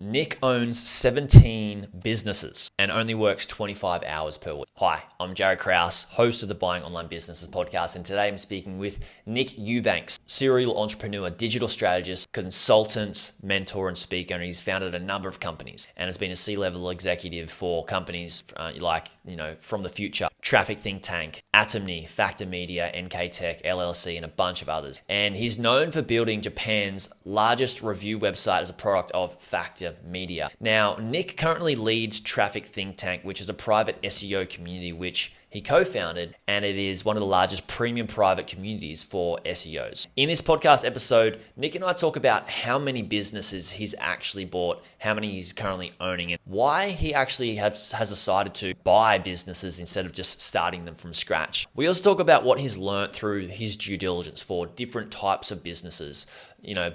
Nick owns 17 businesses and only works 25 hours per week. Hi, I'm Jared Krause, host of the Buying Online Businesses podcast, and today I'm speaking with Nick Eubanks, serial entrepreneur, digital strategist, consultant, mentor, and speaker, and he's founded a number of companies and has been a C-level executive for companies From the Future, Traffic Think Tank, Atomni, Factor Media, NK Tech, LLC, and a bunch of others. And he's known for building Japan's largest review website as a product of Factor Media. Now, Nick currently leads Traffic Think Tank, which is a private SEO community which he co-founded, and it is one of the largest premium private communities for SEOs. In this podcast episode, Nick and I talk about how many businesses he's actually bought, how many he's currently owning, and why he actually has decided to buy businesses instead of just starting them from scratch. We also talk about what he's learned through his due diligence for different types of businesses.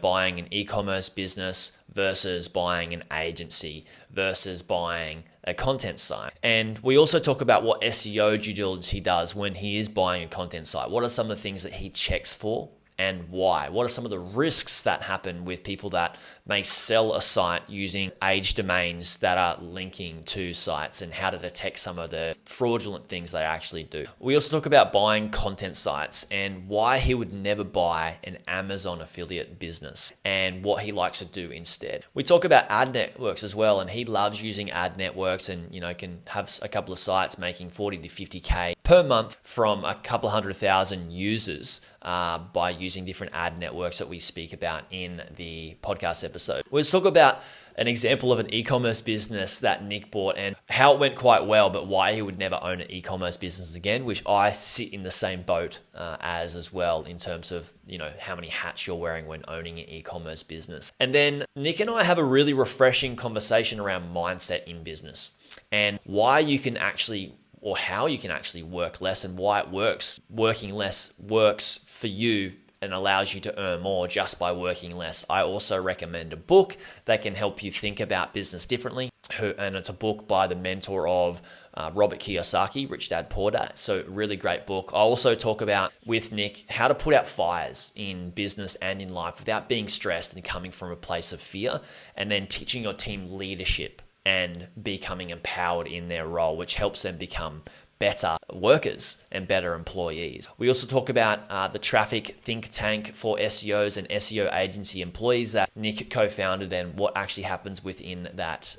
Buying an e-commerce business versus buying an agency versus buying a content site. And we also talk about what SEO due diligence he does when he is buying a content site. What are some of the things that he checks for and why? What are some of the risks that happen with people that may sell a site using age domains that are linking to sites, and how to detect some of the fraudulent things they actually do? We also talk about buying content sites and why he would never buy an Amazon affiliate business and what he likes to do instead. We talk about ad networks as well, and he loves using ad networks and can have a couple of sites making 40 to 50K per month from a couple of 100,000 users by using different ad networks that we speak about in the podcast episode. We'll talk about an example of an e-commerce business that Nick bought and how it went quite well, but why he would never own an e-commerce business again, which I sit in the same boat as well, in terms of how many hats you're wearing when owning an e-commerce business. And then Nick and I have a really refreshing conversation around mindset in business and why you can actually, or how you can actually work less, and why it works. Working less works for you and allows you to earn more just by working less. I also recommend a book that can help you think about business differently. And it's a book by the mentor of Robert Kiyosaki, Rich Dad Poor Dad. So really great book. I also talk about with Nick how to put out fires in business and in life without being stressed and coming from a place of fear, and then teaching your team leadership and becoming empowered in their role, which helps them become better workers and better employees. We also talk about the Traffic Think Tank for SEOs and SEO agency employees that Nick co-founded, and what actually happens within that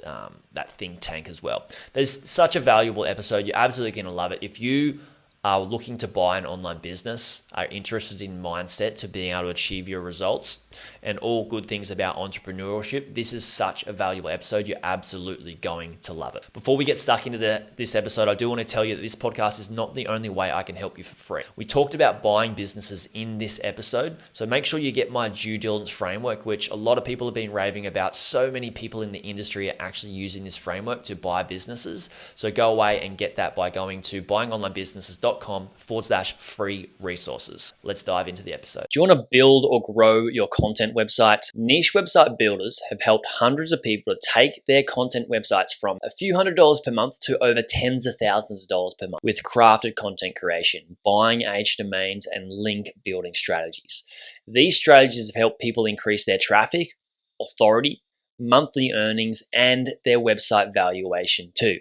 think tank as well. There's such a valuable episode. You're absolutely going to love it. If you are looking to buy an online business, are interested in mindset to being able to achieve your results and all good things about entrepreneurship, this is such a valuable episode. You're absolutely going to love it. Before we get stuck into this episode, I do want to tell you that this podcast is not the only way I can help you for free. We talked about buying businesses in this episode, so make sure you get my due diligence framework, which a lot of people have been raving about. So many people in the industry are actually using this framework to buy businesses. So go away and get that by going to buyingonlinebusinesses.com/free resources. Let's dive into the episode. Do you want to build or grow your content website? Niche website builders have helped hundreds of people to take their content websites from a few $100s per month to over tens of thousands of dollars per month with crafted content creation, buying age domains, and link building strategies. These strategies have helped people increase their traffic, authority, monthly earnings, and their website valuation too.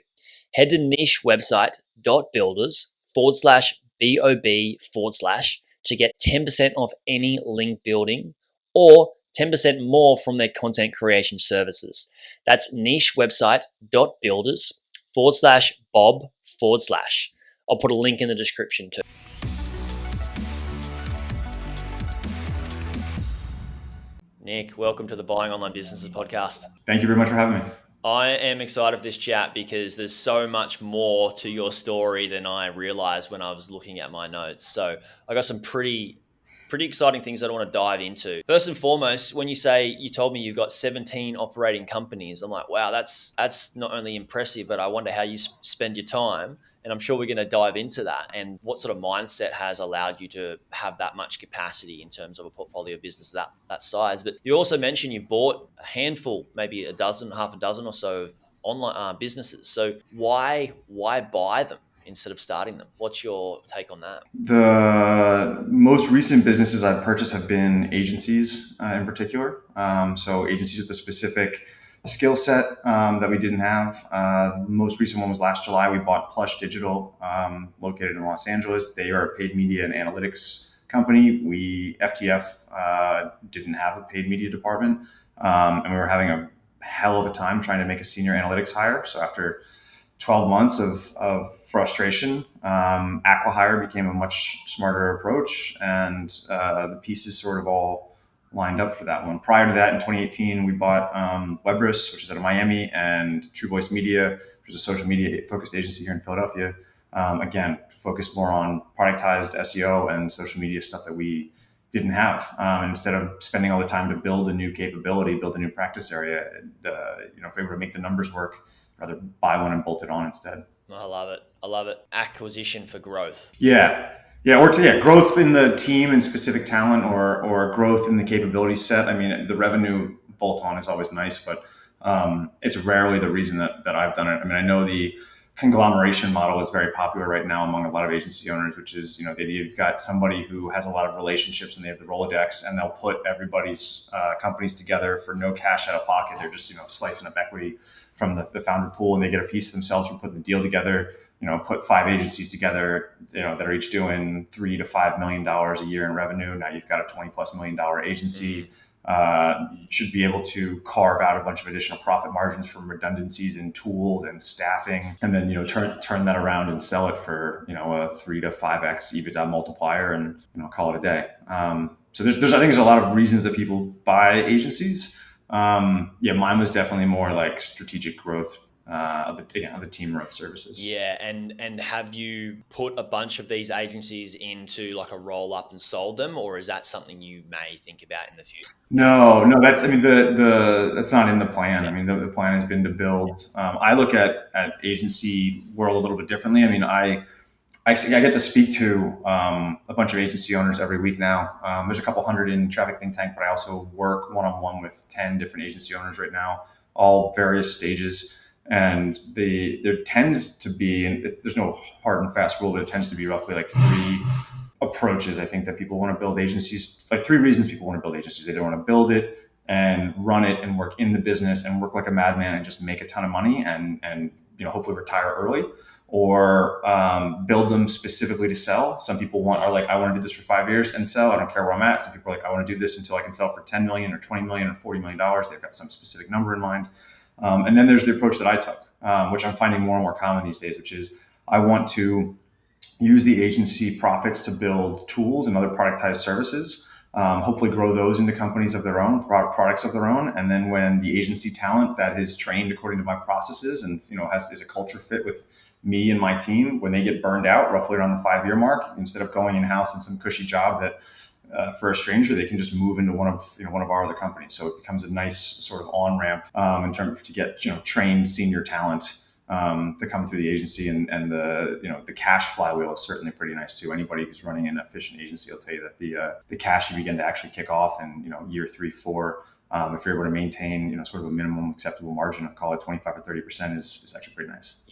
Head to nichewebsite.builders/BOB/ to get 10% off any link building or 10% more from their content creation services. That's nichewebsite.builders/Bob/. I'll put a link in the description too. Nick, welcome to the Buying Online Businesses podcast. Thank you very much for having me. I am excited for this chat because there's so much more to your story than I realized when I was looking at my notes. So I got some pretty exciting things that I want to dive into. First and foremost, when you told me you've got 17 operating companies, I'm like, wow, that's not only impressive, but I wonder how you spend your time. And I'm sure we're going to dive into that and what sort of mindset has allowed you to have that much capacity in terms of a portfolio business that size. But you also mentioned you bought a handful, maybe half a dozen or so of online businesses. So why buy them instead of starting them? What's your take on that? The most recent businesses I've purchased have been agencies in particular. So agencies with a specific skill set that we didn't have. Most recent one was last July. We bought Plush Digital, located in Los Angeles. They are a paid media and analytics company. FTF didn't have a paid media department, and we were having a hell of a time trying to make a senior analytics hire. So after 12 months of frustration, acqui-hire became a much smarter approach, and the pieces sort of all lined up for that one. Prior to that, in 2018, we bought Webris, which is out of Miami, and True Voice Media, which is a social media focused agency here in Philadelphia. Again, focused more on productized SEO and social media stuff that we didn't have. And instead of spending all the time to build a new capability, build a new practice area, if we were to make the numbers work, rather buy one and bolt it on instead. I love it. I love it. Acquisition for growth. Yeah. Growth in the team and specific talent, or growth in the capability set. I mean, the revenue bolt on is always nice, but it's rarely the reason that I've done it. I mean, I know the conglomeration model is very popular right now among a lot of agency owners, which is, you've got somebody who has a lot of relationships and they have the Rolodex, and they'll put everybody's companies together for no cash out of pocket. They're just, slicing up equity from the founder pool, and they get a piece themselves from putting the deal together. Put 5 agencies together, that are each doing $3 to $5 million a year in revenue. Now you've got a $20+ million agency. Should be able to carve out a bunch of additional profit margins from redundancies in tools and staffing, and then turn that around and sell it for a 3 to 5x EBITDA multiplier, and call it a day. So I think there's a lot of reasons that people buy agencies. Mine was definitely more like strategic growth of the team growth services. Yeah, and have you put a bunch of these agencies into like a roll up and sold them, or is that something you may think about in the future? No, that's that's not in the plan. I mean, the plan has been to build. I look at agency world a little bit differently. I mean, I get to speak to a bunch of agency owners every week now. There's a couple hundred in Traffic Think Tank, but I also work one-on-one with 10 different agency owners right now, all various stages. And there tends to be, and there's no hard and fast rule, but it tends to be roughly like 3 approaches. I think that people want to build agencies, like 3 reasons people want to build agencies. They don't want to build it and run it and work in the business and work like a madman and just make a ton of money and hopefully retire early, or build them specifically to sell. Some people are like, I want to do this for 5 years and sell. I don't care where I'm at. Some people are like, I want to do this until I can sell for 10 million or 20 million or $40 million. They've got some specific number in mind. And then there's the approach that I took, which I'm finding more and more common these days, which is I want to use the agency profits to build tools and other productized services, hopefully grow those into companies of their own, products of their own. And then when the agency talent that is trained according to my processes and is a culture fit with me and my team, when they get burned out roughly around the 5-year mark, instead of going in-house in some cushy job that for a stranger, they can just move into one of our other companies. So it becomes a nice sort of on ramp in terms to get trained senior talent to come through the agency, and the cash flywheel is certainly pretty nice too. Anybody who's running an efficient agency will tell you that the cash you begin to actually kick off in year 3, 4. If you're able to maintain sort of a minimum acceptable margin of, call it 25 or 30%, is actually pretty nice.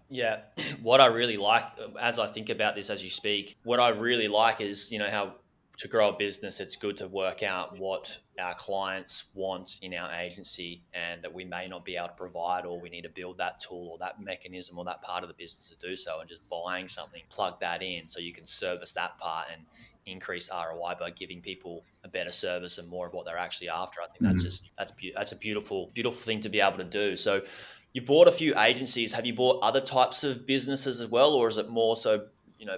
Yeah. What I really like, as I think about this as you speak, what I really like is how to grow a business, it's good to work out what our clients want in our agency and that we may not be able to provide, or we need to build that tool or that mechanism or that part of the business to do so, and just buying something, plug that in so you can service that part and increase ROI by giving people a better service and more of what they're actually after. I think that's a beautiful thing to be able to do. So you bought a few agencies. Have you bought other types of businesses as well, or is it more so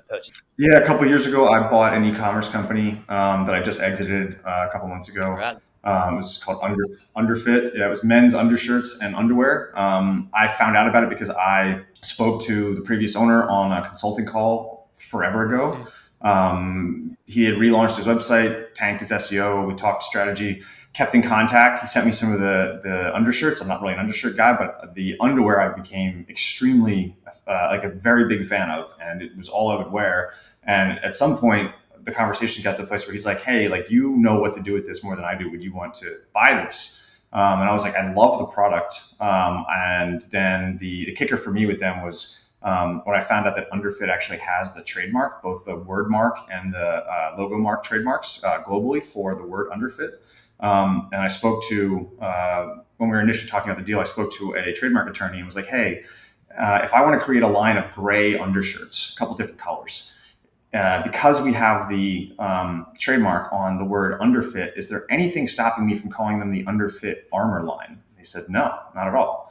purchase? Yeah, a couple of years ago, I bought an e-commerce company that I just exited a couple months ago. Congrats. It was called Underfit. Yeah, it was men's undershirts and underwear. I found out about it because I spoke to the previous owner on a consulting call forever ago. He had relaunched his website, tanked his SEO. We talked strategy, kept in contact. He sent me some of the undershirts. I'm not really an undershirt guy, but the underwear I became extremely like a very big fan of, and it was all I would wear. And at some point, the conversation got to the place where he's like, "Hey, like what to do with this more than I do. Would you want to buy this?" And I was like, "I love the product." And then the kicker for me with them was when I found out that Underfit actually has the trademark, both the word mark and the logo mark trademarks globally for the word Underfit. And I spoke to when we were initially talking about the deal, I spoke to a trademark attorney and was like, hey, if I want to create a line of gray undershirts, a couple different colors, because we have the trademark on the word underfit, is there anything stopping me from calling them the underfit armor line? They said, no, not at all.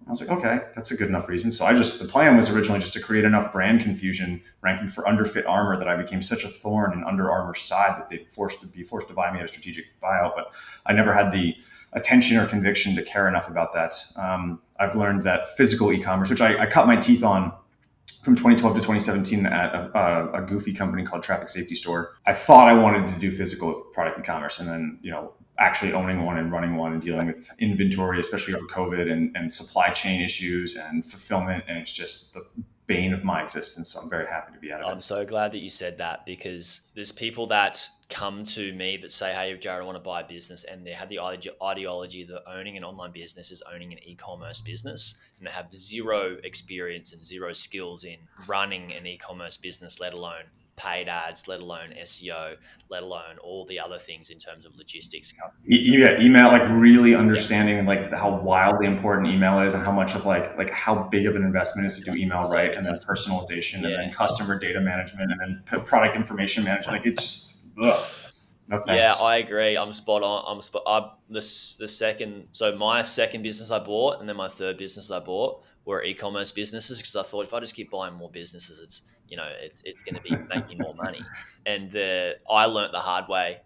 I was like, okay, that's a good enough reason. So the plan was originally just to create enough brand confusion ranking for underfit armor that I became such a thorn in Under Armour's side that they'd be forced to buy me at a strategic buyout. But I never had the attention or conviction to care enough about that. I've learned that physical e-commerce, which I cut my teeth on from 2012 to 2017 at a goofy company called Traffic Safety Store. I thought I wanted to do physical product e-commerce, and then, actually owning one and running one and dealing with inventory, especially over COVID and supply chain issues and fulfillment. And it's just the bane of my existence. So I'm very happy to be out of it. I'm so glad that you said that, because there's people that come to me that say, hey, Jared, I want to buy a business. And they have the ideology that owning an online business is owning an e-commerce business. And they have zero experience and zero skills in running an e-commerce business, let alone paid ads, let alone SEO, let alone all the other things in terms of logistics. Email, like really understanding like how wildly important email is and how much of like how big of an investment is to do email right, and then personalization, and then customer data management, and then product information management. Like it's just, no thanks. Yeah, I agree. I'm spot on. My second business I bought, and then my third business I bought were e-commerce businesses, because I thought if I just keep buying more businesses, it's going to be making more money. And I learned the hard way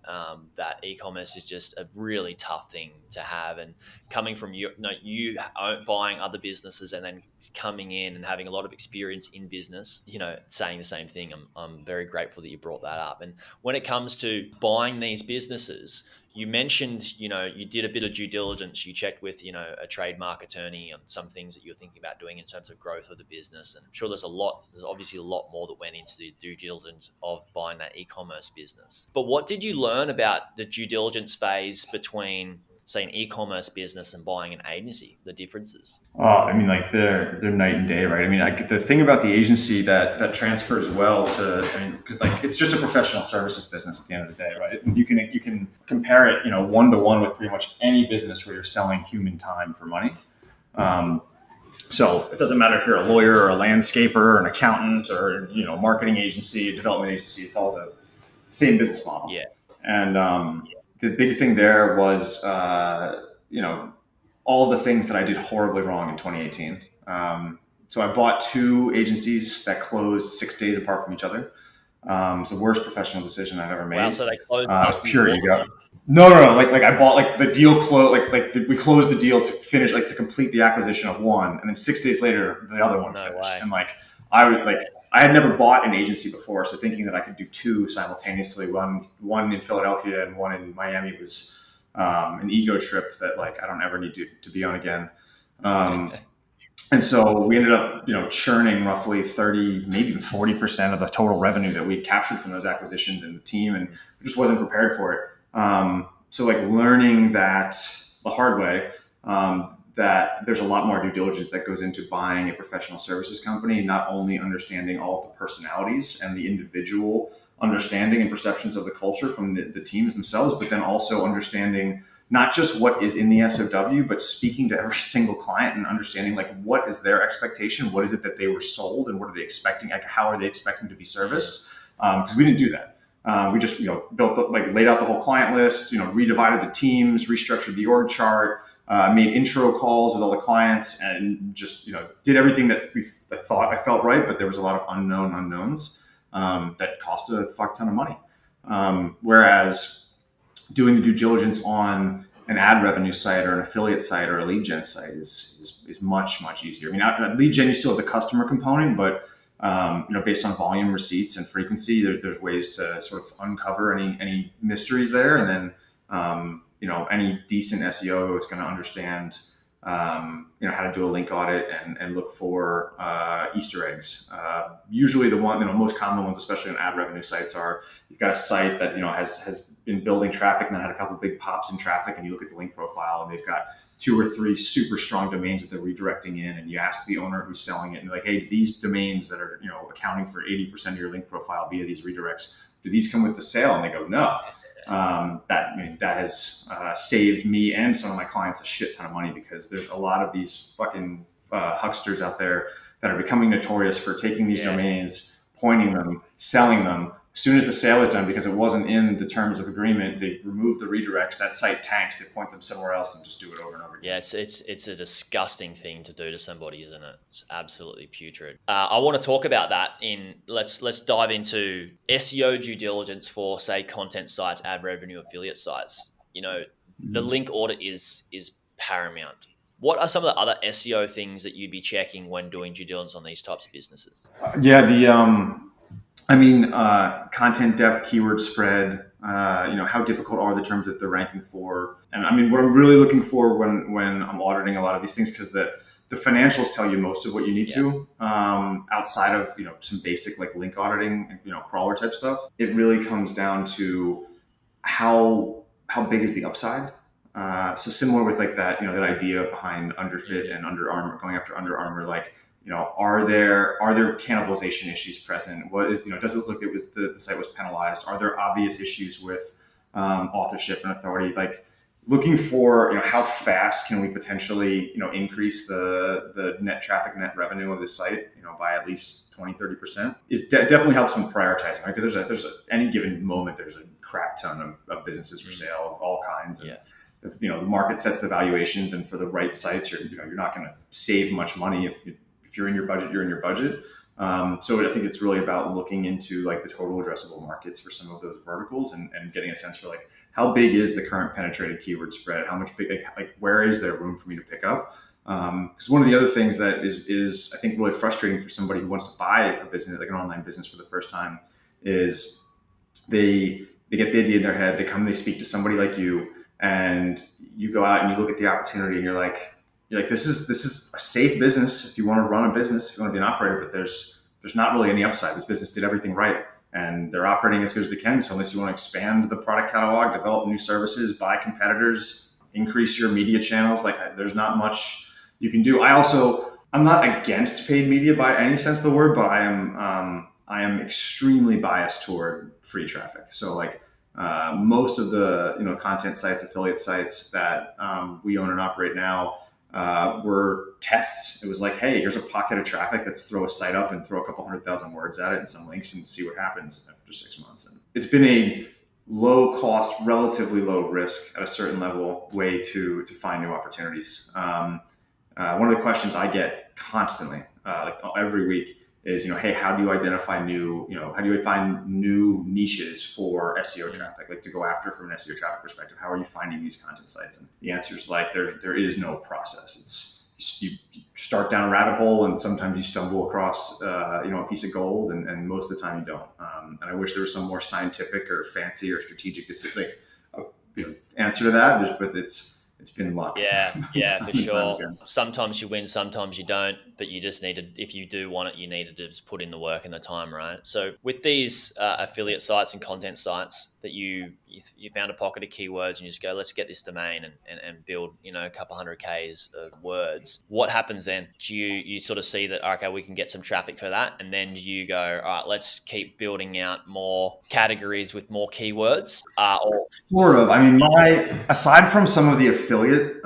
that e-commerce is just a really tough thing to have. And coming from you buying other businesses and then coming in and having a lot of experience in business, saying the same thing. I'm very grateful that you brought that up. And when it comes to buying these businesses, you mentioned, you did a bit of due diligence. You checked with, a trademark attorney on some things that you're thinking about doing in terms of growth of the business. And I'm sure there's obviously a lot more that went into the due diligence of buying that e-commerce business. But what did you learn about the due diligence phase between, say, an e-commerce business and buying an agency, the differences? They're night and day, right? The thing about the agency that transfers well to, because it's just a professional services business at the end of the day, right? And you can compare it, 1-to-1 with pretty much any business where you're selling human time for money. So it doesn't matter if you're a lawyer or a landscaper or an accountant or, marketing agency, a development agency, it's all the same business model. Yeah. And the big thing there was, all the things that I did horribly wrong in 2018. So I bought 2 agencies that closed 6 days apart from each other. It's the worst professional decision I've ever made. Wow, so they closed. It was pure ego. No. Like I bought the deal closed. We closed the deal to finish, to complete the acquisition of one, and then 6 days later the other one finished. Way. And I had never bought an agency before, so thinking that I could do 2 simultaneously, one in Philadelphia and one in Miami, was an ego trip that I don't ever need to be on again. And so we ended up, churning roughly 30, maybe even 40% of the total revenue that we captured from those acquisitions in the team, and we just wasn't prepared for it. So learning that the hard way, that there's a lot more due diligence that goes into buying a professional services company, not only understanding all of the personalities and the individual understanding and perceptions of the culture from the teams themselves, but then also understanding not just what is in the SOW, but speaking to every single client and understanding what is their expectation, what is it that they were sold, and what are they expecting, how are they expecting to be serviced? Because we didn't do that. We just laid out the whole client list, redivided the teams, restructured the org chart, made intro calls with all the clients, and just did everything that I felt right, but there was a lot of unknowns that cost a fuck ton of money. Whereas doing the due diligence on an ad revenue site or an affiliate site or a lead gen site is much, much easier. At lead gen, you still have the customer component, but based on volume, receipts, and frequency, there's ways to sort of uncover any mysteries there. And then, any decent SEO is going to understand, how to do a link audit and look for Easter eggs. Usually the one, most common ones, especially on ad revenue sites, are you've got a site that, has been building traffic and then had a couple of big pops in traffic, and you look at the link profile and they've got 2 or 3 super strong domains that they're redirecting in, and you ask the owner who's selling it, and you're like, hey, these domains that are, accounting for 80% of your link profile via these redirects, do these come with the sale? And they go, no. that has saved me and some of my clients a shit ton of money, because there's a lot of these fucking hucksters out there that are becoming notorious for taking these domains, pointing them, selling them. As soon as the sale is done, because it wasn't in the terms of agreement, they remove the redirects, that site tanks, they point them somewhere else and just do it over and over again. Yeah, it's a disgusting thing to do to somebody, isn't it? It's absolutely putrid. I want to talk about that let's dive into SEO due diligence for, say, content sites, ad revenue, affiliate sites. The link audit is paramount. What are some of the other SEO things that you'd be checking when doing due diligence on these types of businesses? Content depth, keyword spread, how difficult are the terms that they're ranking for? And what I'm really looking for when I'm auditing a lot of these things, because the financials tell you most of what you need to, outside of, some basic like link auditing and, crawler type stuff. It really comes down to how big is the upside. So similar with like that, that idea behind Underfit and Under Armour, going after Under Armour, like, are there cannibalization issues present? What is, does it look, the site was penalized? Are there obvious issues with authorship and authority? Like looking for, how fast can we potentially, increase the net traffic, net revenue of the site, by at least 20, 30%. It definitely helps when prioritizing, right? Because there's any given moment, there's a crap ton of businesses for sale of all kinds. And, the market sets the valuations, and for the right sites, you're not going to save much money. If you're in your budget, you're in your budget. So I think it's really about looking into like the total addressable markets for some of those verticals, and getting a sense for like how big is the current penetrated keyword spread, how much big, like where is there room for me to pick up? Because one of the other things that is I think really frustrating for somebody who wants to buy a business, like an online business for the first time, is they get the idea in their head, they come, they speak to somebody like you, and you go out and you look at the opportunity, and you're like, this is a safe business if you want to run a business, if you want to be an operator, but there's not really any upside. This business did everything right, and they're operating as good as they can. So unless you want to expand the product catalog, develop new services, buy competitors, increase your media channels, like there's not much you can do. I'm not against paid media by any sense of the word, but I am extremely biased toward free traffic. So like most of the content sites, affiliate sites that we own and operate now were tests. It was like, hey, here's a pocket of traffic. Let's throw a site up and throw a couple 100,000 words at it and some links and see what happens after 6 months. And it's been a low cost, relatively low risk at a certain level way to find new opportunities. One of the questions I get constantly, like every week, is, hey, how do you identify how do you find new niches for SEO traffic, like to go after from an SEO traffic perspective? How are you finding these content sites? And the answer is like, there is no process. It's, you start down a rabbit hole, and sometimes you stumble across, a piece of gold, and most of the time you don't. And I wish there was some more scientific or fancy or strategic answer to that, but it's been luck. Yeah, for sure. Sometimes you win, sometimes you don't, but you just need to, if you do want it, you need to just put in the work and the time, right? So with these affiliate sites and content sites that you found a pocket of keywords, and you just go, let's get this domain and build, a couple 100Ks of words. What happens then? Do you sort of see that, okay, we can get some traffic for that, and then do you go, all right, let's keep building out more categories with more keywords? Sort of. Aside from some of the affiliate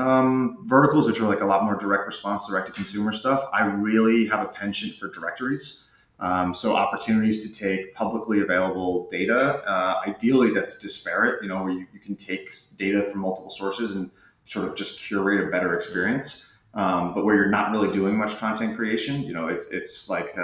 verticals, which are like a lot more direct response, direct to consumer stuff, I really have a penchant for directories. So opportunities to take publicly available data, ideally that's disparate, where you can take data from multiple sources and sort of just curate a better experience. But where you're not really doing much content creation, it's like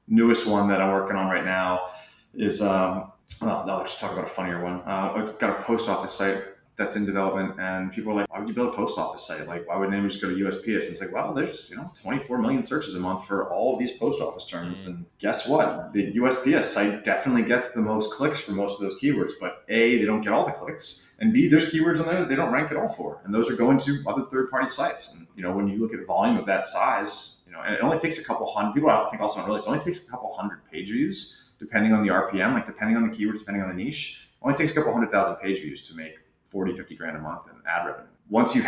newest one that I'm working on right now is, I'll just talk about a funnier one. I've got a post office site that's in development, and people are like, why would you build a post office site? Like, why wouldn't anyone just go to USPS? And it's like, well, there's 24 million searches a month for all of these post office terms. And guess what? The USPS site definitely gets the most clicks for most of those keywords, but A, they don't get all the clicks, and B, there's keywords on there that they don't rank at all for. And those are going to other third-party sites. And, when you look at volume of that size, and it only takes a couple hundred, people I think also don't realize, it only takes a couple 100 page views, depending on the RPM, like depending on the keywords, depending on the niche. It only takes a couple 100,000 page views to make 40, 50 grand a month in ad revenue. Once you've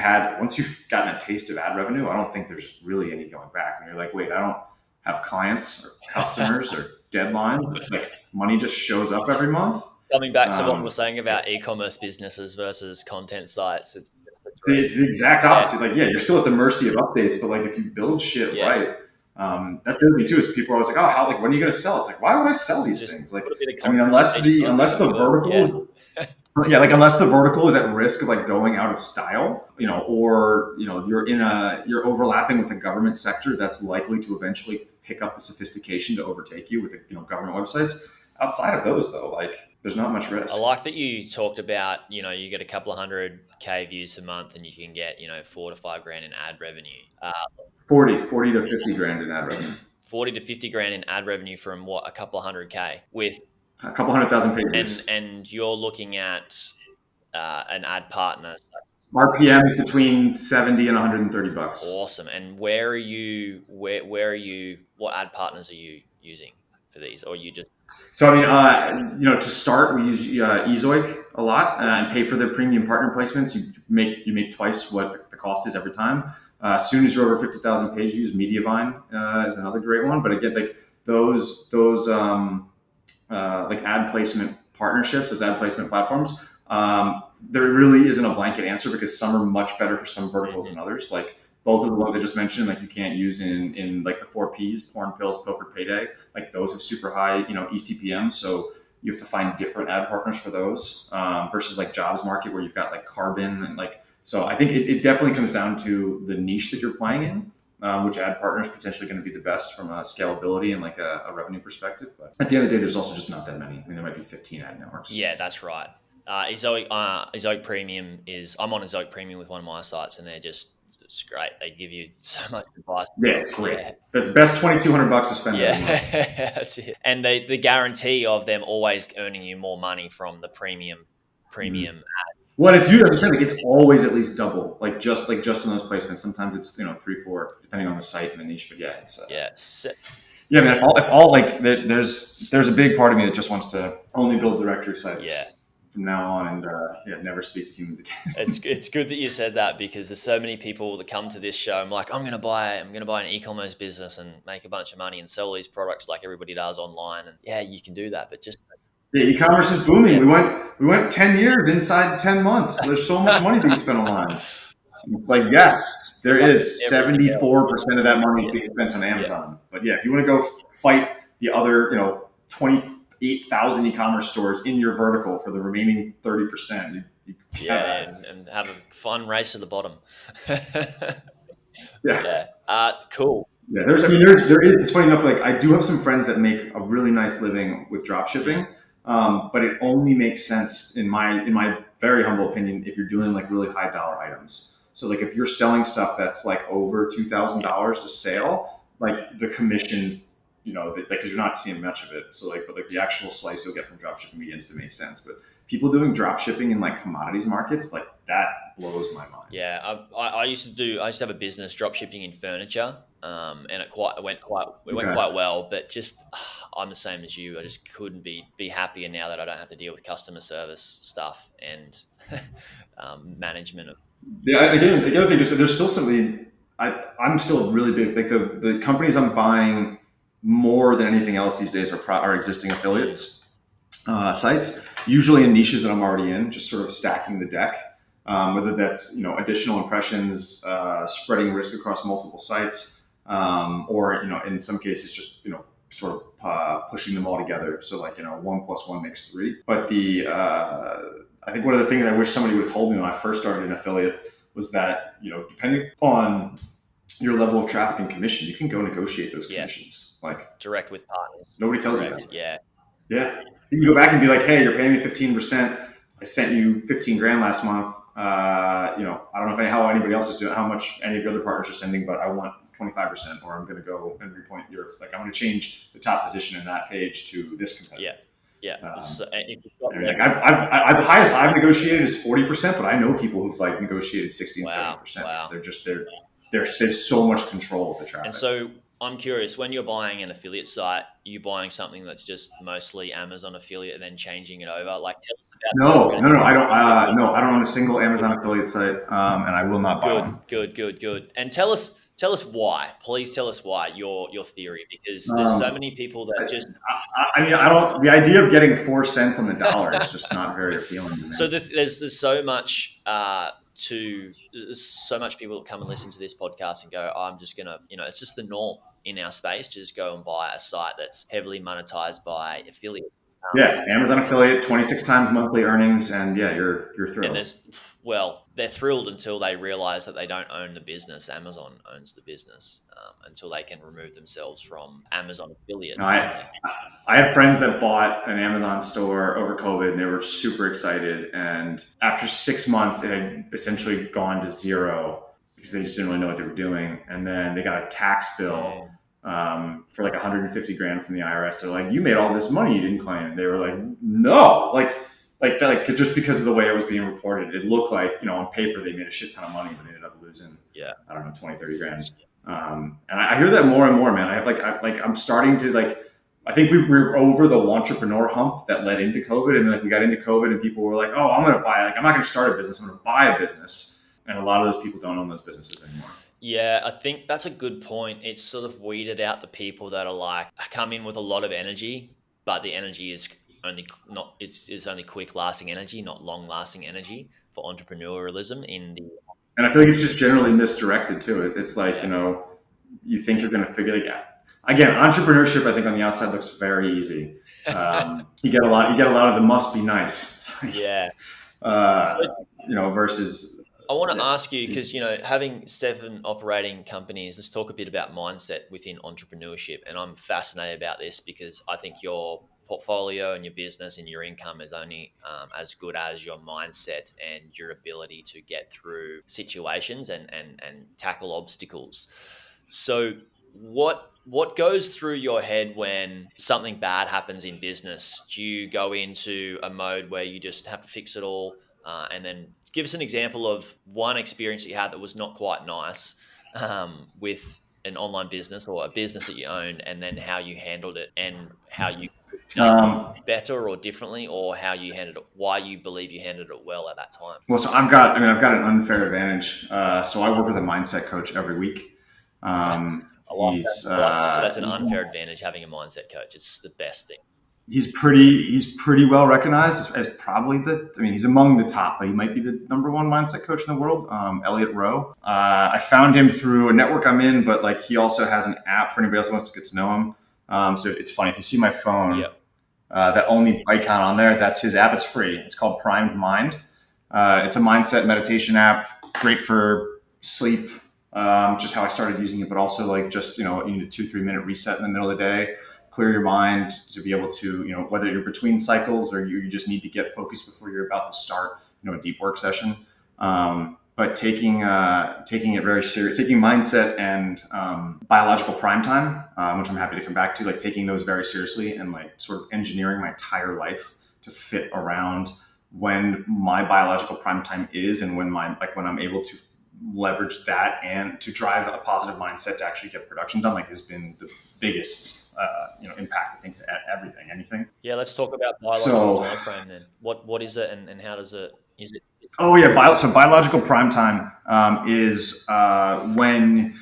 gotten a taste of ad revenue, I don't think there's really any going back. And you're like, wait, I don't have clients or customers or deadlines. Like money just shows up every month. Coming back to what we were saying about e-commerce businesses versus content sites, it's just it's the exact opposite. Like, yeah, you're still at the mercy of updates, but like if you build shit right, that's the other thing too. Is people are always like, oh, how, like, when are you going to sell? It's like, why would I sell these things? Like, I mean, unless the vertical, unless the vertical is at risk of like going out of style, or you're overlapping with a government sector that's likely to eventually pick up the sophistication to overtake you with government websites. Outside of those, though, like, there's not much risk. I like that you talked about, you get a couple of 100K views a month and you can get, 4 to 5 grand in ad revenue. 40 to 50 grand in ad revenue. 40 to 50 grand in ad revenue from what, a couple of 100K with a couple 100,000 pages. And you're looking at an ad partner. RPMs between 70 and 130 bucks. Awesome. And what ad partners are you using for these? Or you just... So, I mean, to start, we use Ezoic a lot and pay for their premium partner placements. You make twice what the cost is every time. As soon as you're over 50,000 page views, Mediavine is another great one. But again, like those like ad placement partnerships, those ad placement platforms, there really isn't a blanket answer because some are much better for some verticals than others. Like both of the ones I just mentioned, like you can't use in like the 4 Ps, porn, pills, poker, payday. Like those have super high, eCPM. So you have to find different ad partners for those versus like jobs market where you've got like Carbon and like. So I think it definitely comes down to the niche that you're playing in, which ad partner is potentially going to be the best from a scalability and like a revenue perspective. But at the end of the day, there's also just not that many. I mean, there might be 15 ad networks. Yeah, that's right. Ezoic Premium I'm on Ezoic Premium with one of my sites, and it's great. They give you so much advice. Yeah, it's great. Yeah. That's the best $2,200 to spend. Yeah, that's it. And the guarantee of them always earning you more money from the premium ads. What it's you, like it's always at least double, like just in those placements. Sometimes it's 3, 4, depending on the site and the niche. But yeah, it's yeah, man. If all like there's a big part of me that just wants to only build directory sites. Yeah. From now on, and never speak to humans again. It's good that you said that because there's so many people that come to this show. I'm like, I'm gonna buy an e-commerce business and make a bunch of money and sell these products like everybody does online. And yeah, you can do that, but just e-commerce is booming. Yeah. We went 10 years inside 10 months. There's so much money being spent online. It's like, yes, there is 74% of that money is being spent on Amazon. Yeah. But yeah, if you want to go fight the other, 28,000 e-commerce stores in your vertical for the remaining 30%, and have a fun race to the bottom. Yeah. Cool. Yeah, there is. It's funny enough. Like I do have some friends that make a really nice living with drop shipping, but it only makes sense in my very humble opinion if you're doing like really high dollar items. So like if you're selling stuff that's like over $2,000 a sale, like the commissions, because you're not seeing much of it. So but the actual slice you'll get from drop shipping begins to make sense. But people doing drop shipping in like commodities markets, like that blows my mind. Yeah, I used to have a business drop shipping in furniture, and it went quite well. But just I'm the same as you. I just couldn't be happier now that I don't have to deal with customer service stuff and management of. Yeah, again, the other thing is there's still something. I'm still really big. Like the companies I'm buying more than anything else these days are existing affiliates sites, usually in niches that I'm already in, just sort of stacking the deck. Whether that's additional impressions, spreading risk across multiple sites, or in some cases just sort of pushing them all together. So 1 + 1 makes 3. But I think one of the things I wish somebody would have told me when I first started an affiliate was that depending on your level of traffic and commission, you can go negotiate those commissions. Like direct with partners. Nobody tells you that. Yeah. Yeah. You can go back and be like, hey, you're paying me 15%. I sent you 15 grand last month. I don't know how anybody else is doing, how much any of your other partners are sending, but I want 25%, or I'm going to go and repoint I'm going to change the top position in that page to this competitor. Yeah. The highest I've negotiated is 40%, but I know people who've negotiated 60 and 70%. Wow. They have so much control of the traffic. And so I'm curious, when you're buying an affiliate site, are you buying something that's just mostly Amazon affiliate and then changing it over? Like, tell us about No, I don't. I don't own a single Amazon affiliate site, and I will not buy one. Good. And tell us Tell us why. Please tell us why your theory, because there's so Um, many people that just I mean, I don't. The idea of getting 4 cents on the dollar is just not very appealing to me. so there's so much there's so much people that come and listen to this podcast and go, oh, I'm just gonna, it's just the norm in our space to just go and buy a site that's heavily monetized by affiliates. Yeah, Amazon affiliate, 26 times monthly earnings, and yeah, you're And thrilled. they're thrilled until they realize that they don't own the business. Amazon owns the business, until they can remove themselves from Amazon affiliate. No, I had friends that bought an Amazon store over COVID, and they were super excited. And after 6 months, it had essentially gone to zero because they just didn't really know what they were doing. And then they got a tax bill for like 150 grand from the IRS. They're like, "You made all this money you didn't claim." And they were like, "No, like just because of the way it was being reported, it looked like, on paper they made a shit ton of money, but they ended up losing, I don't know, 20, 30 grand." And I hear that more and more, man. I'm starting to I think we're over the entrepreneur hump that led into COVID. And we got into COVID and people were like, "Oh, I'm going to buy, I'm not going to start a business. I'm going to buy a business." And a lot of those people don't own those businesses anymore. Yeah, I think that's a good point. It's sort of weeded out the people that are like, come in with a lot of energy, but the energy is only quick lasting energy, not long lasting energy for entrepreneurialism And I feel like it's just generally misdirected too. It's like, yeah. you think you're going to figure it out. Again, entrepreneurship, I think on the outside looks very easy. You get a lot of the must be nice. Yeah. Versus. I want to ask you, because, having 7 operating companies, let's talk a bit about mindset within entrepreneurship. And I'm fascinated about this because I think your portfolio and your business and your income is only as good as your mindset and your ability to get through situations and tackle obstacles. So what goes through your head when something bad happens in business? Do you go into a mode where you just have to fix it all? And then give us an example of one experience that you had that was not quite nice with an online business or a business that you owned, and then how you handled it and how you could have done better or differently, or how you handled it, why you believe you handled it well at that time. Well, so I've got an unfair advantage. So I work with a mindset coach every week. I like that. So that's an unfair advantage, having a mindset coach. It's the best thing. He's pretty well recognized as probably he's among the top, but he might be the number one mindset coach in the world. Elliot Rowe. I found him through a network I'm in, but he also has an app for anybody else who wants to get to know him. So it's funny if you see my phone, that only icon on there, that's his app. It's free. It's called Primed Mind. It's a mindset meditation app, great for sleep. Just how I started using it, but also you need a 2-3 minute reset in the middle of the day, clear your mind to be able to, whether you're between cycles or you just need to get focused before you're about to start, a deep work session. But taking it very serious, taking mindset and biological prime time, which I'm happy to come back to, taking those very seriously and sort of engineering my entire life to fit around when my biological prime time is, and when I'm able to leverage that and to drive a positive mindset to actually get production done, has been the biggest impact, I think, at anything. Yeah, let's talk about biological time frame then. What is it, and how does it use it? Oh yeah, so biological prime time is when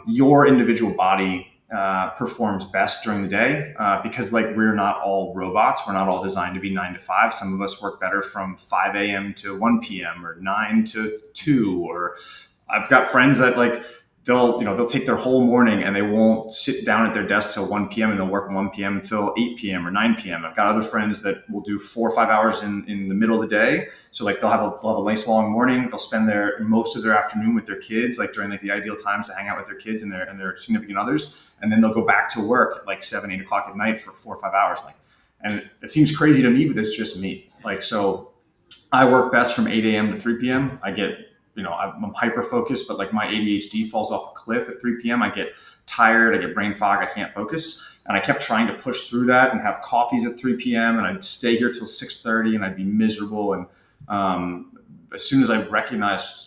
your individual body performs best during the day, because we're not all robots. We're not all designed to be 9 to 5. Some of us work better from 5 a.m. to 1 p.m. or 9 to 2. Or I've got friends that they'll take their whole morning and they won't sit down at their desk till 1 p.m. and they'll work 1 p.m. till 8 p.m. or 9 p.m. I've got other friends that will do 4 or 5 hours in the middle of the day. So they'll have a nice long morning. They'll spend most of their afternoon with their kids, during the ideal times to hang out with their kids and their significant others. And then they'll go back to work at 7, 8 o'clock at night for 4 or 5 hours. And it seems crazy to me, but it's just me. So I work best from 8 a.m. to 3 p.m. I get, I'm hyper focused, but my ADHD falls off a cliff at 3 p.m. I get tired, I get brain fog, I can't focus. And I kept trying to push through that and have coffees at 3 p.m. and I'd stay here till 6:30 and I'd be miserable. And as soon as I recognized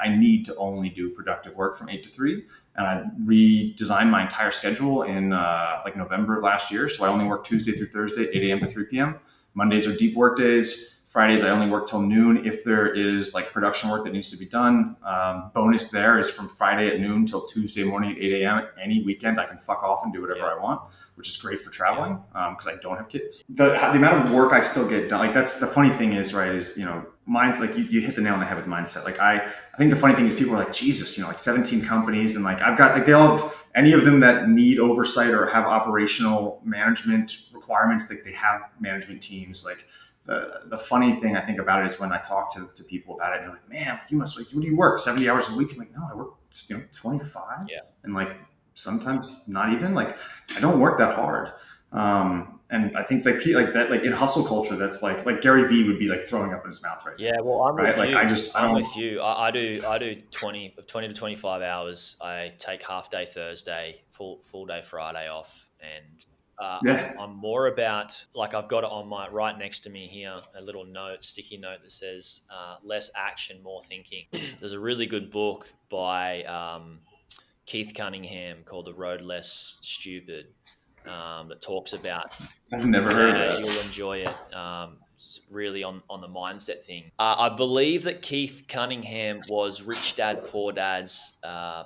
I need to only do productive work from 8 to 3, and I redesigned my entire schedule in November of last year. So I only work Tuesday through Thursday, 8 a.m. to 3 p.m. Mondays are deep work days. Fridays I only work till noon if there is like production work that needs to be done. Bonus there is from Friday at noon till Tuesday morning at 8 a.m. Any weekend I can fuck off and do whatever I want, which is great for traveling because I don't have kids. The amount of work I still get done, like that's the funny thing is, right, is, mine's like you hit the nail on the head with mindset. Like I think the funny thing is people are like, Jesus, like 17 companies and like I've got like they all have any of them that need oversight or have operational management requirements, that they have management teams. Like the funny thing I think about it is when I talk to people about it, and they're like, man, you must like, what do you work 70 hours a week? I'm like, no, I work 25 and like sometimes not even. Like I don't work that hard. And I think like that, like in hustle culture, that's like Gary Vee would be like throwing up in his mouth right now. Yeah, well, I'm right? with you. I'm with you. I do 20 to 25 hours. I take half day Thursday, full day Friday off, and I'm more about, like, I've got it on my right next to me here, a little sticky note that says less action, more thinking. There's a really good book by Keith Cunningham called The Road Less Stupid, that talks about. I've never heard of that. You'll enjoy it. It's really on the mindset thing. I believe that Keith Cunningham was Rich Dad Poor Dad's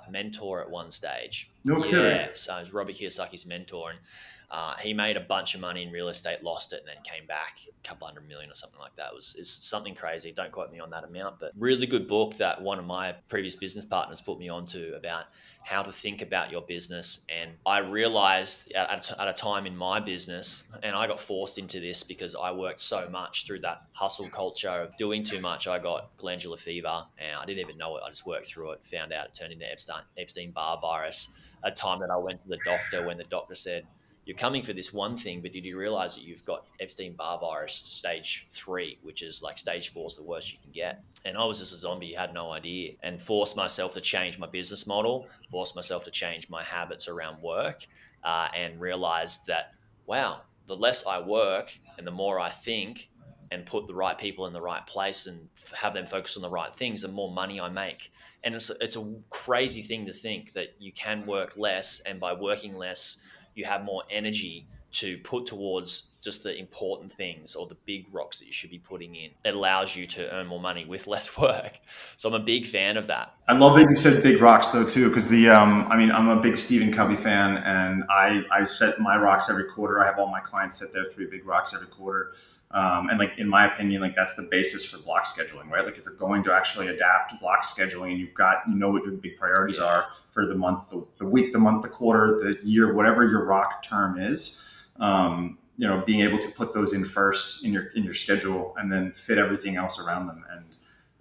mentor at one stage. No kidding. Yeah, so it was Robert Kiyosaki's mentor, and he made a bunch of money in real estate, lost it, and then came back a couple $100 million or something like that. It's something crazy. Don't quote me on that amount, but really good book that one of my previous business partners put me onto about how to think about your business. And I realized at a time in my business, and I got forced into this because I worked so much through that hustle culture of doing too much. I got glandular fever and I didn't even know it. I just worked through it, found out it turned into Epstein-Barr virus. A time that I went to the doctor when the doctor said, you're coming for this one thing, but did you realize that you've got Epstein-Barr virus stage 3, which is like stage 4 is the worst you can get? And I was just a zombie, had no idea, and forced myself to change my business model, forced myself to change my habits around work, and realized that, wow, the less I work and the more I think and put the right people in the right place and have them focus on the right things, the more money I make. And it's a crazy thing to think that you can work less, and by working less, you have more energy to put towards just the important things or the big rocks that you should be putting in. It allows you to earn more money with less work. So I'm a big fan of that. I love that you said big rocks though too, because I'm a big Stephen Covey fan, and I set my rocks every quarter. I have all my clients set their 3 big rocks every quarter. And like, in my opinion, like that's the basis for block scheduling, right? Like if you're going to actually adapt block scheduling and you know what your big priorities are for the month, the week, the month, the quarter, the year, whatever your rock term is, being able to put those in first in your schedule and then fit everything else around them. And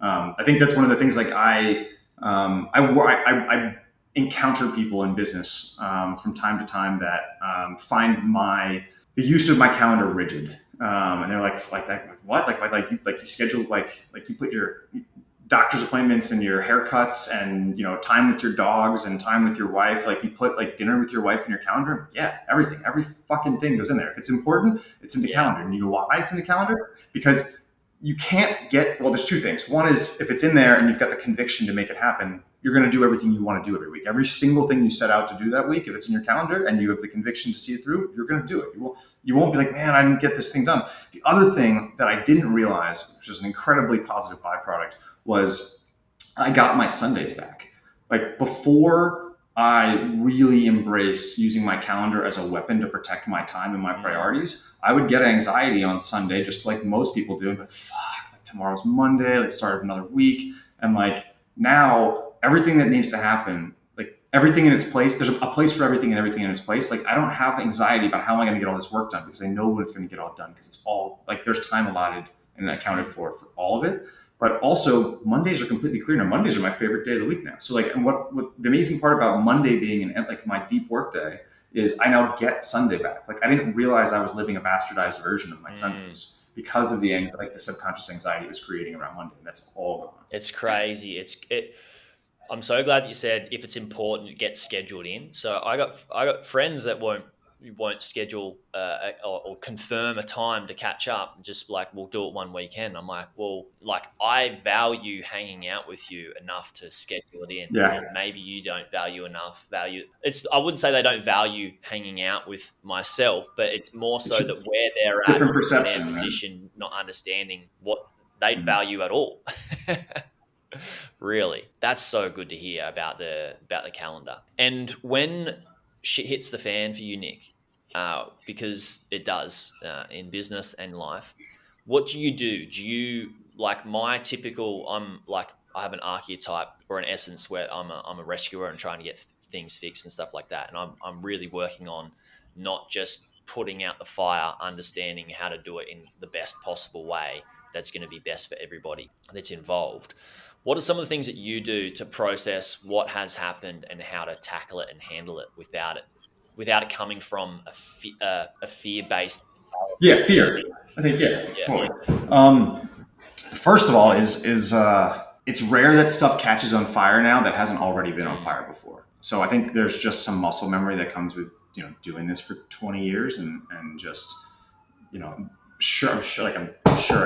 I think that's one of the things, like I encounter people in business from time to time that find the use of my calendar rigid. And they're like what? Like you schedule, like you put your doctor's appointments and your haircuts and, time with your dogs and time with your wife. Like you put like dinner with your wife in your calendar. Yeah. Every fucking thing goes in there. If it's important, it's in the calendar. And you know why it's in the calendar? Because you can't there's 2 things. One is, if it's in there and you've got the conviction to make it happen, you're going to do everything you want to do every week. Every single thing you set out to do that week, if it's in your calendar and you have the conviction to see it through, you're going to do it. You won't be like, man, I didn't get this thing done. The other thing that I didn't realize, which is an incredibly positive byproduct, was I got my Sundays back. Like before I really embraced using my calendar as a weapon to protect my time and my priorities, I would get anxiety on Sunday, just like most people do. But fuck, like tomorrow's Monday, let's start another week. And like now, everything that needs to happen, like everything in its place, there's a place for everything and everything in its place. Like I don't have anxiety about how am I going to get all this work done, because I know when it's going to get all done, because it's all like there's time allotted and accounted for all of it. But also Mondays are completely clear now. Mondays are my favorite day of the week now. So like, and what the amazing part about Monday being like my deep work day is I now get Sunday back. Like I didn't realize I was living a bastardized version of my Sundays because of the anxiety, like the subconscious anxiety it was creating around Monday. And that's all gone. It's crazy. I'm so glad that you said if it's important, it gets scheduled in. So I got friends that won't you won't schedule or confirm a time to catch up. Just like, we'll do it one weekend. I'm like, well, like, I value hanging out with you enough to schedule it in. Yeah. And maybe you don't value. I wouldn't say they don't value hanging out with myself, but it's more so that where they're at Different in their perception, right? position, not understanding what they'd Mhm. value at all. Really, that's so good to hear about the calendar. And when shit hits the fan for you, Nick, because it does in business and life, what do you do? Do you, like, my typical? I have an archetype or an essence where I'm a rescuer and trying to get things fixed and stuff like that. And I'm really working on not just putting out the fire, understanding how to do it in the best possible way that's going to be best for everybody that's involved. What are some of the things that you do to process what has happened and how to tackle it and handle it without it coming from a fear-based? Yeah, fear. I think, yeah, Yeah. totally. First of all, is it's rare that stuff catches on fire now that hasn't already been on fire before. So I think there's just some muscle memory that comes with doing this for 20 years and just I'm sure I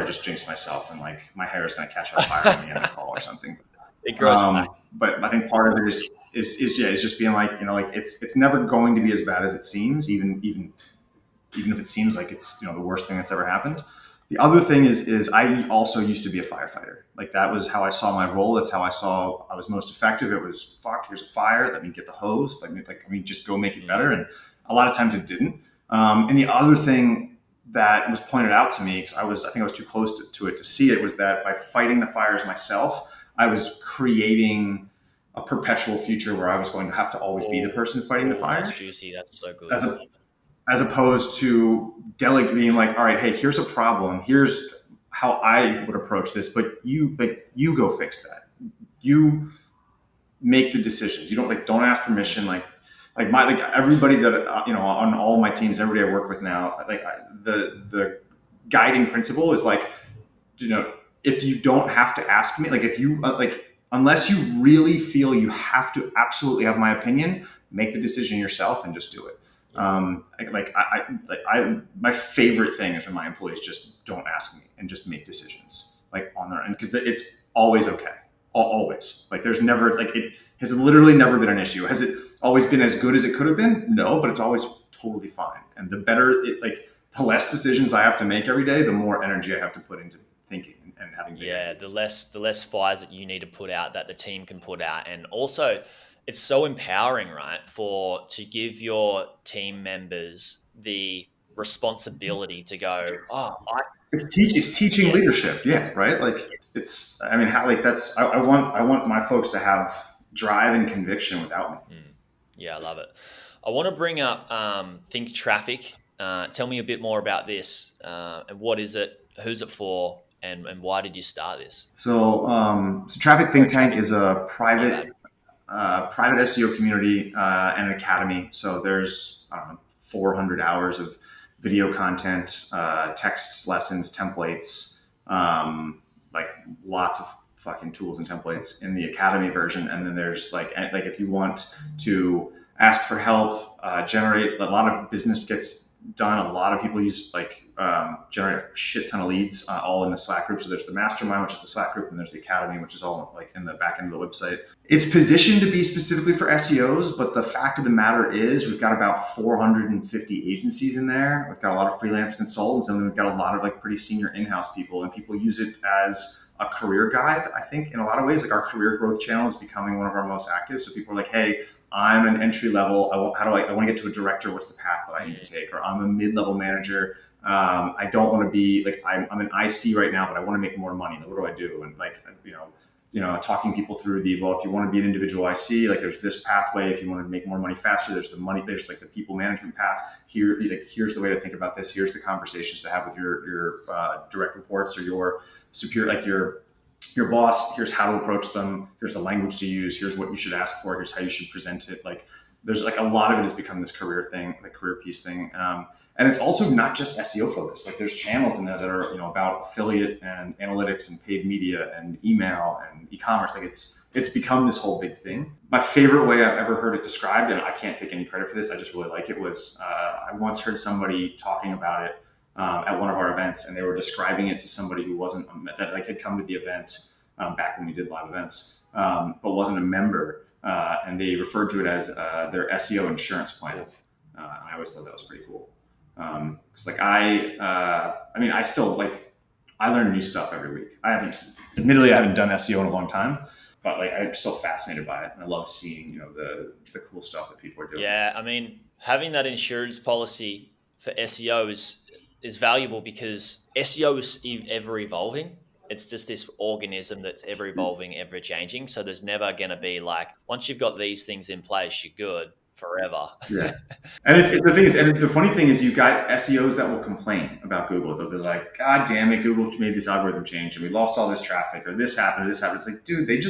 just jinxed myself and like my hair is going to catch on fire when we end a call or something. It grows back. But I think part of it is just being like it's never going to be as bad as it seems, even if it seems like it's the worst thing that's ever happened. The other thing is I also used to be a firefighter. Like that was how I saw my role. That's how I saw I was most effective. It was, fuck, here's a fire. Let me get the hose. Just go make it better. And a lot of times it didn't. And the other thing that was pointed out to me, because I think I was too close to it to see it, was that by fighting the fires myself, I was creating a perpetual future where I was going to have to always be the person fighting the fire. That's juicy. That's so good. As opposed to being like, all right, hey, here's a problem. Here's how I would approach this, but you go fix that. You make the decisions. You don't ask permission. Like everybody that on all my teams, everybody I work with now, the guiding principle is like, if you don't have to ask me, like if you unless you really feel you have to absolutely have my opinion, make the decision yourself and just do it. My favorite thing is when my employees just don't ask me and just make decisions like on their end, because it's always okay. Always. Like there's never, like, it has literally never been an issue. Has it always been as good as it could have been? No, but it's always totally fine. And the better the less decisions I have to make every day, the more energy I have to put into thinking and having. Yeah. The less fires that you need to put out, that the team can put out. And also, it's so empowering, right? To give your team members the responsibility to go, it's teaching leadership. Yeah. Right. Like I want my folks to have drive and conviction without me. Yeah. I love it. I want to bring up, Think Traffic. Tell me a bit more about this, and what is it? Who's it for? And why did you start this? So Traffic Think Tank is a private SEO community and an academy. So there's 400 hours of video content, texts, lessons, templates, lots of fucking tools and templates in the academy version. And then there's like if you want to ask for help, generate, a lot of business gets done. A lot of people generate a shit ton of leads, all in the Slack group. So there's the mastermind, which is the Slack group, and there's the academy, which is all like in the back end of the website. It's positioned to be specifically for SEOs, but the fact of the matter is we've got about 450 agencies in there. We've got a lot of freelance consultants, and then we've got a lot of pretty senior in-house people, and people use it as a career guide. I think in a lot of ways, our career growth channel is becoming one of our most active. So people are like, hey, I'm an entry level. I want to get to a director. What's the path that I need to take? Or I'm a mid-level manager. I don't want to be I'm an IC right now, but I want to make more money. What do I do? And talking people through if you want to be an individual IC, there's this pathway. If you want to make more money faster, there's the money. There's the people management path. Here's the way to think about this. Here's the conversations to have with your direct reports or your superior, your boss. Here's how to approach them. Here's the language to use. Here's what you should ask for. Here's how you should present it. there's like a lot of it has become this career thing, the career piece thing. And it's also not just SEO focused. Like there's channels in there that are, about affiliate and analytics and paid media and email and e-commerce. Like it's become this whole big thing. My favorite way I've ever heard it described, and I can't take any credit for this, I just really like it, was I once heard somebody talking about it at one of our events, and they were describing it to somebody who wasn't, that like had come to the event back when we did live events, but wasn't a member. And they referred to it as their SEO insurance plan. And I always thought that was pretty cool. Cause like I still like, I learn new stuff every week. Admittedly, I haven't done SEO in a long time, but like, I'm still fascinated by it. And I love seeing, the cool stuff that people are doing. Yeah. I mean, having that insurance policy for SEO is valuable because SEO is ever evolving. It's just this organism that's ever evolving, ever changing. So there's never going to be like, once you've got these things in place, you're good forever. Yeah. And it's the thing is, and the funny thing is, you got SEOs that will complain about Google. They'll be like, God damn it, Google made this algorithm change and we lost all this traffic, or this happened, or this happened. It's like, dude, they're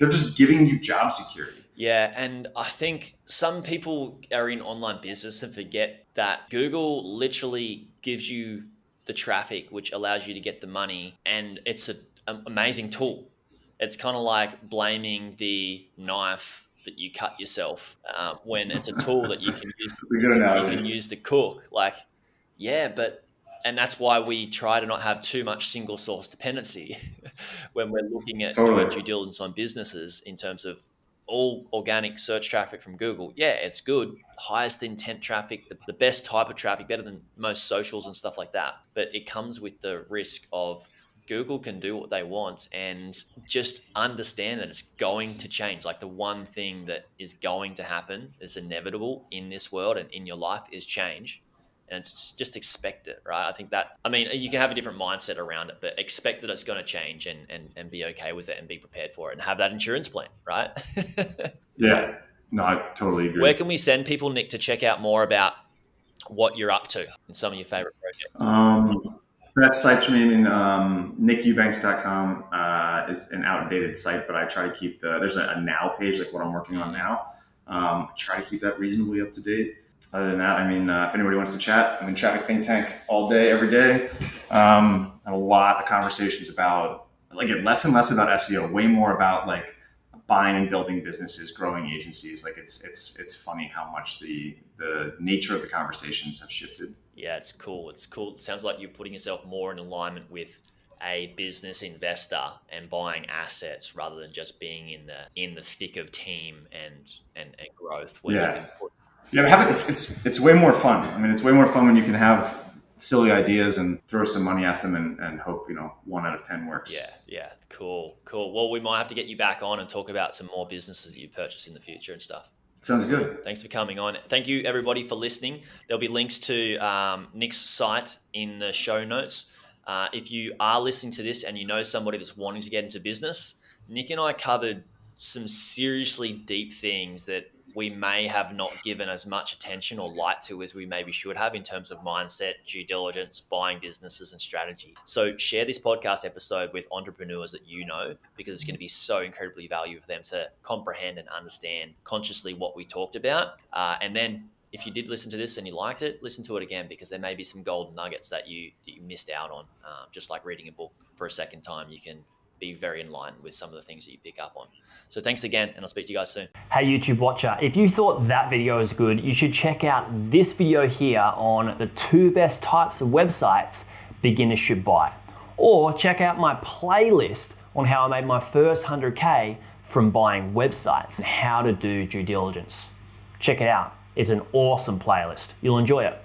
just giving you job security. Yeah. And I think some people are in online business and forget that Google literally gives you the traffic, which allows you to get the money. And it's an amazing tool. It's kind of like blaming the knife that you cut yourself when it's a tool that you can use to cook. Like, yeah, and that's why we try to not have too much single source dependency when we're looking at doing due diligence on businesses in terms of all organic search traffic from Google. Yeah, it's good. Highest intent traffic, the best type of traffic, better than most socials and stuff like that. But it comes with the risk of Google can do what they want, and just understand that it's going to change. Like the one thing that is going to happen, is inevitable in this world and in your life, is change. And it's just expect it, right? I think that, you can have a different mindset around it, but expect that it's going to change and be okay with it and be prepared for it and have that insurance plan, right? Yeah, no, I totally agree. Where can we send people, Nick, to check out more about what you're up to and some of your favorite projects? Best sites for me, nickeubanks.com is an outdated site, but I try to keep there's a now page, like what I'm working on now. Try to keep that reasonably up to date. Other than that, if anybody wants to chat, I'm in Traffic Think Tank all day, every day. Have a lot of conversations about, like, less and less about SEO, way more about like buying and building businesses, growing agencies. Like it's funny how much the nature of the conversations have shifted. Yeah, it's cool. It's cool. It sounds like you're putting yourself more in alignment with a business investor and buying assets rather than just being in the thick of team and growth. It's way more fun. It's way more fun when you can have silly ideas and throw some money at them and hope 1 out of 10 works. Yeah, cool. Well, we might have to get you back on and talk about some more businesses that you purchase in the future and stuff. Sounds good. Thanks for coming on. Thank you, everybody, for listening. There'll be links to Nick's site in the show notes. If you are listening to this and you know somebody that's wanting to get into business, Nick and I covered some seriously deep things that we may have not given as much attention or light to as we maybe should have in terms of mindset, due diligence, buying businesses, and strategy. So share this podcast episode with entrepreneurs that you know, because it's going to be so incredibly valuable for them to comprehend and understand consciously what we talked about. And then if you did listen to this and you liked it, listen to it again, because there may be some golden nuggets that you missed out on. Just like reading a book for a second time, you can be very in line with some of the things that you pick up on. So thanks again, and I'll speak to you guys soon. Hey YouTube watcher, if you thought that video was good, you should check out this video here on the 2 best types of websites beginners should buy. Or check out my playlist on how I made my first 100K from buying websites and how to do due diligence. Check it out. It's an awesome playlist. You'll enjoy it.